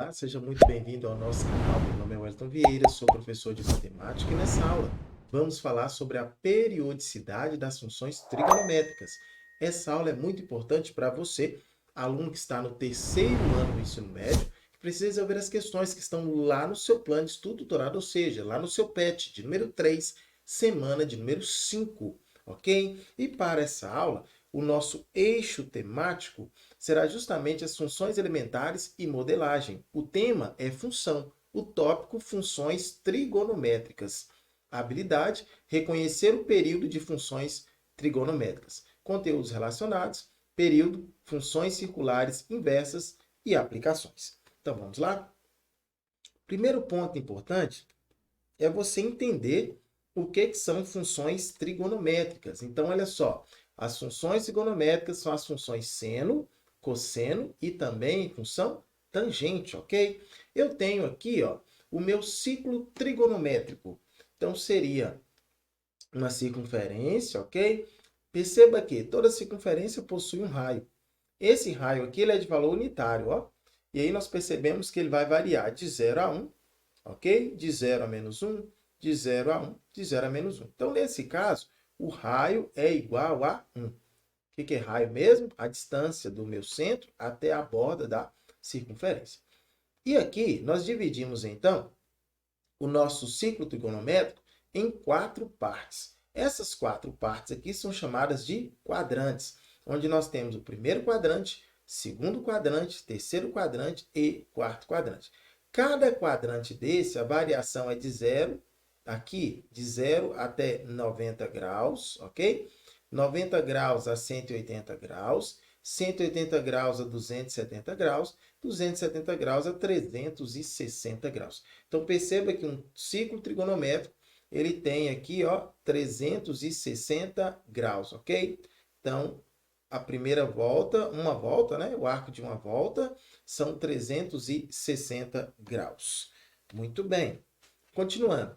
Olá, seja muito bem-vindo ao nosso canal. Meu nome é Wellington Vieira, sou professor de matemática e nessa aula vamos falar sobre a periodicidade das funções trigonométricas. Essa aula é muito importante para você, aluno que está no terceiro ano do ensino médio, que precisa resolver as questões que estão lá no seu plano de estudo doutorado, ou seja, lá no seu PET de número 3, semana de número 5, ok? E para essa aula, o nosso eixo temático será justamente as funções elementares e modelagem. O tema é função, o tópico funções trigonométricas. A habilidade, reconhecer o período de funções trigonométricas. Conteúdos relacionados, período, funções circulares inversas e aplicações. Então vamos lá? Primeiro ponto importante é você entender o que são funções trigonométricas. Então, olha só, as funções trigonométricas são as funções seno, cosseno e também função tangente, ok? Eu tenho aqui, ó, o meu ciclo trigonométrico. Então, seria uma circunferência, ok? Perceba que toda circunferência possui um raio. Esse raio aqui ele é de valor unitário, ó. E aí nós percebemos que ele vai variar de 0 a 1, ok? De 0 a menos 1, de 0 a 1, de 0 a menos 1. Então, nesse caso, o raio é igual a 1. O que é raio mesmo? A distância do meu centro até a borda da circunferência. E aqui, nós dividimos, então, o nosso ciclo trigonométrico em 4 partes. Essas 4 partes aqui são chamadas de quadrantes, onde nós temos o primeiro quadrante, segundo quadrante, terceiro quadrante e quarto quadrante. Cada quadrante desse, a variação é de 0, aqui, de 0 até 90 graus, ok? 90 graus a 180 graus, 180 graus a 270 graus, 270 graus a 360 graus. Então, perceba que um ciclo trigonométrico, ele tem aqui, ó, 360 graus, ok? Então, a primeira volta, uma volta, né? O arco de uma volta são 360 graus. Muito bem. Continuando.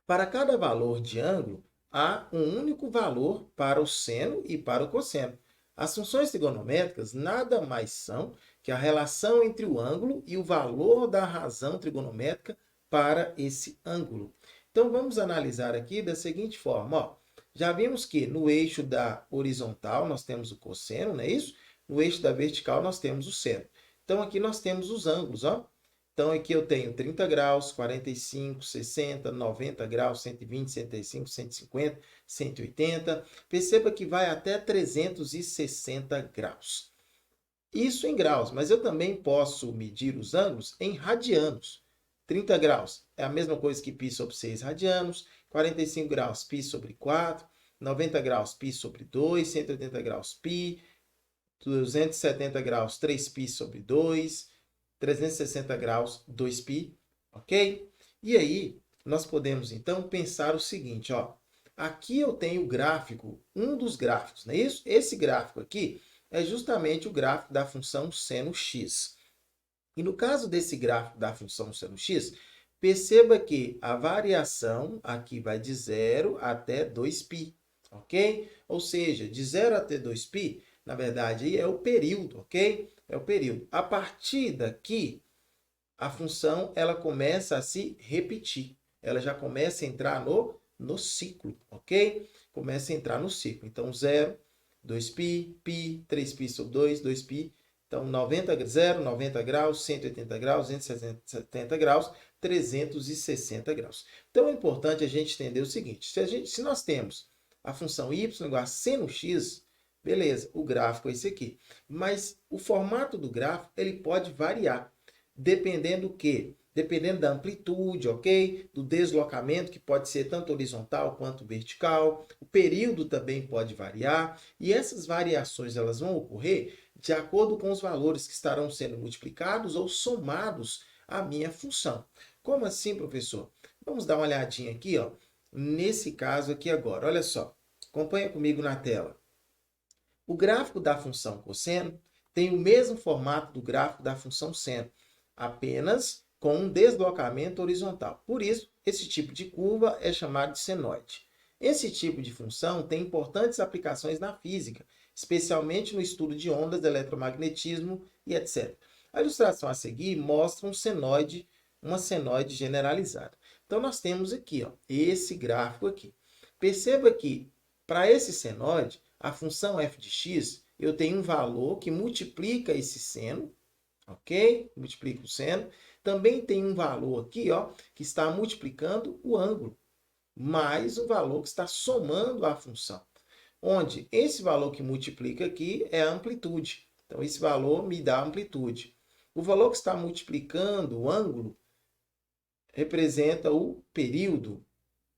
Para cada valor de ângulo, há um único valor para o seno e para o cosseno. As funções trigonométricas nada mais são que a relação entre o ângulo e o valor da razão trigonométrica para esse ângulo. Então, vamos analisar aqui da seguinte forma. Ó. Já vimos que no eixo da horizontal nós temos o cosseno, não é isso? No eixo da vertical nós temos o seno. Então, aqui nós temos os ângulos, ó. Então, aqui eu tenho 30 graus, 45, 60, 90 graus, 120, 105, 150, 180. Perceba que vai até 360 graus. Isso em graus, mas eu também posso medir os ângulos em radianos. 30 graus é a mesma coisa que π sobre 6 radianos, 45 graus π sobre 4, 90 graus π sobre 2, 180 graus π, 270 graus 3π sobre 2, 360 graus 2π, ok? E aí, nós podemos, então, pensar o seguinte, ó. Aqui eu tenho o gráfico, um dos gráficos, não é isso? Esse gráfico aqui é justamente o gráfico da função seno x. E no caso desse gráfico da função seno x, perceba que a variação aqui vai de 0 até 2π, ok? Ou seja, de 0 até 2π, na verdade, aí é o período, ok? É o período. A partir daqui, a função ela começa a se repetir. Ela já começa a entrar no ciclo, ok? Começa a entrar no ciclo. Então, 0, 2π, π, 3π sobre 2, 2π. Então, 90, 0, 90 graus, 180 graus, 270 graus, 360 graus. Então, é importante a gente entender o seguinte. Se nós temos a função y igual a seno x, beleza, o gráfico é esse aqui. Mas o formato do gráfico ele pode variar, dependendo do quê? Dependendo da amplitude, ok? Do deslocamento, que pode ser tanto horizontal quanto vertical. O período também pode variar. E essas variações elas vão ocorrer de acordo com os valores que estarão sendo multiplicados ou somados à minha função. Como assim, professor? Vamos dar uma olhadinha aqui, ó, nesse caso aqui agora. Olha só, acompanha comigo na tela. O gráfico da função cosseno tem o mesmo formato do gráfico da função seno, apenas com um deslocamento horizontal. Por isso, esse tipo de curva é chamado de senoide. Esse tipo de função tem importantes aplicações na física, especialmente no estudo de ondas, eletromagnetismo e etc. A ilustração a seguir mostra uma senoide generalizada. Então, nós temos aqui, ó, esse gráfico aqui. Perceba que, para esse senoide, a função f de x, eu tenho um valor que multiplica esse seno, ok? Multiplica o seno. Também tem um valor aqui, ó, que está multiplicando o ângulo, mais o valor que está somando a função. Onde esse valor que multiplica aqui é a amplitude. Então, esse valor me dá a amplitude. O valor que está multiplicando o ângulo representa o período.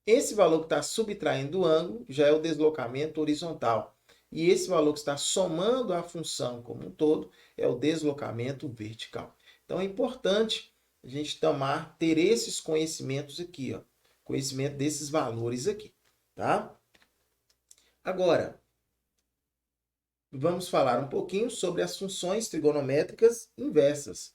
Esse valor que está subtraindo o ângulo já é o deslocamento horizontal. E esse valor que está somando a função como um todo é o deslocamento vertical. Então, é importante a gente ter esses conhecimentos aqui, ó, conhecimento desses valores aqui, tá? Agora, vamos falar um pouquinho sobre as funções trigonométricas inversas.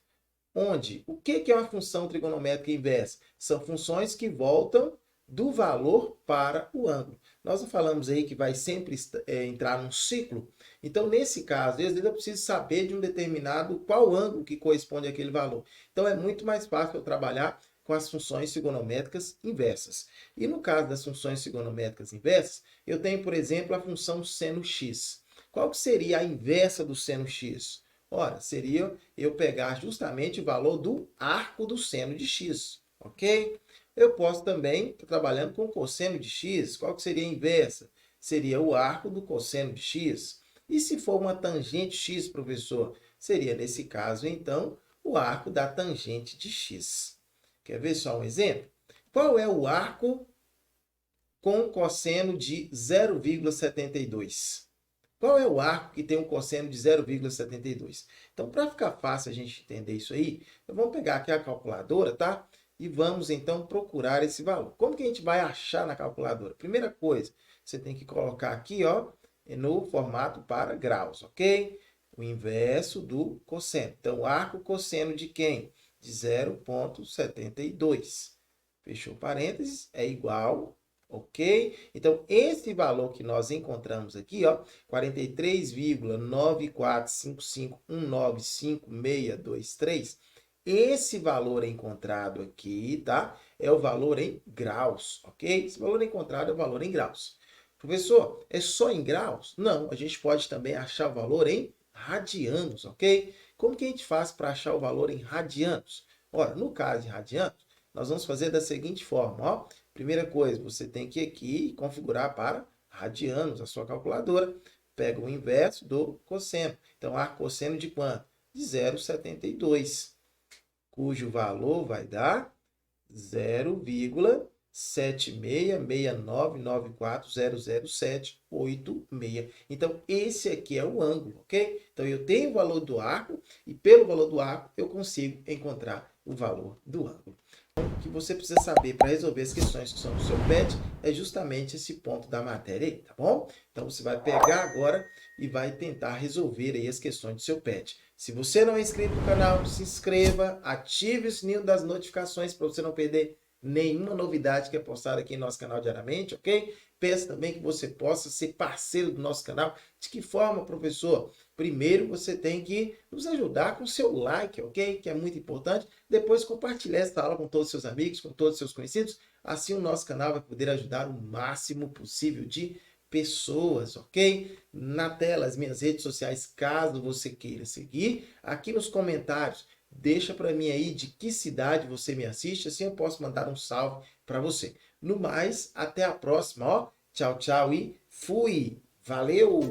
O que é uma função trigonométrica inversa? São funções que voltam do valor para o ângulo. Nós não falamos aí que vai sempre entrar num ciclo. Então, nesse caso, às vezes eu preciso saber de um determinado qual ângulo que corresponde àquele valor. Então, é muito mais fácil eu trabalhar com as funções trigonométricas inversas. E no caso das funções trigonométricas inversas, eu tenho, por exemplo, a função seno x. Qual que seria a inversa do seno x? Ora, seria eu pegar justamente o valor do arco do seno de x, ok? Eu posso também estar trabalhando com cosseno de x. Qual que seria a inversa? Seria o arco do cosseno de x. E se for uma tangente x, professor? Seria, nesse caso, então, o arco da tangente de x. Quer ver só um exemplo? Qual é o arco com cosseno de 0,72? Qual é o arco que tem um cosseno de 0,72? Então, para ficar fácil a gente entender isso aí, vamos pegar aqui a calculadora, tá? E vamos, então, procurar esse valor. Como que a gente vai achar na calculadora? Primeira coisa, você tem que colocar aqui, ó, no formato para graus, ok? O inverso do cosseno. Então, arco cosseno de quem? De 0,72. Fechou parênteses, é igual, ok? Então, esse valor que nós encontramos aqui, ó, 43,9455195,623, esse valor encontrado aqui, tá? É o valor em graus, ok? Esse valor encontrado é o valor em graus. Professor, é só em graus? Não, a gente pode também achar o valor em radianos, ok? Como que a gente faz para achar o valor em radianos? Ora, no caso de radianos, nós vamos fazer da seguinte forma, ó. Primeira coisa, você tem que aqui configurar para radianos a sua calculadora. Pega o inverso do cosseno. Então, arco cosseno de quanto? De 0,72. Cujo valor vai dar 0,766994000786. Então, esse aqui é o ângulo, ok? Então, eu tenho o valor do arco e pelo valor do arco eu consigo encontrar o valor do ângulo. Então, o que você precisa saber para resolver as questões que são do seu PET é justamente esse ponto da matéria aí, tá bom? Então, você vai pegar agora e vai tentar resolver aí as questões do seu PET. Se você não é inscrito no canal, se inscreva, ative o sininho das notificações para você não perder nenhuma novidade que é postada aqui no nosso canal diariamente, ok? Peço também que você possa ser parceiro do nosso canal. De que forma, professor? Primeiro, você tem que nos ajudar com o seu like, ok? Que é muito importante. Depois, compartilhar essa aula com todos os seus amigos, com todos os seus conhecidos. Assim, o nosso canal vai poder ajudar o máximo possível de pessoas, ok? Na tela, as minhas redes sociais, caso você queira seguir. Aqui nos comentários, deixa para mim aí de que cidade você me assiste, assim eu posso mandar um salve para você. No mais, até a próxima, ó. Tchau, tchau e fui! Valeu!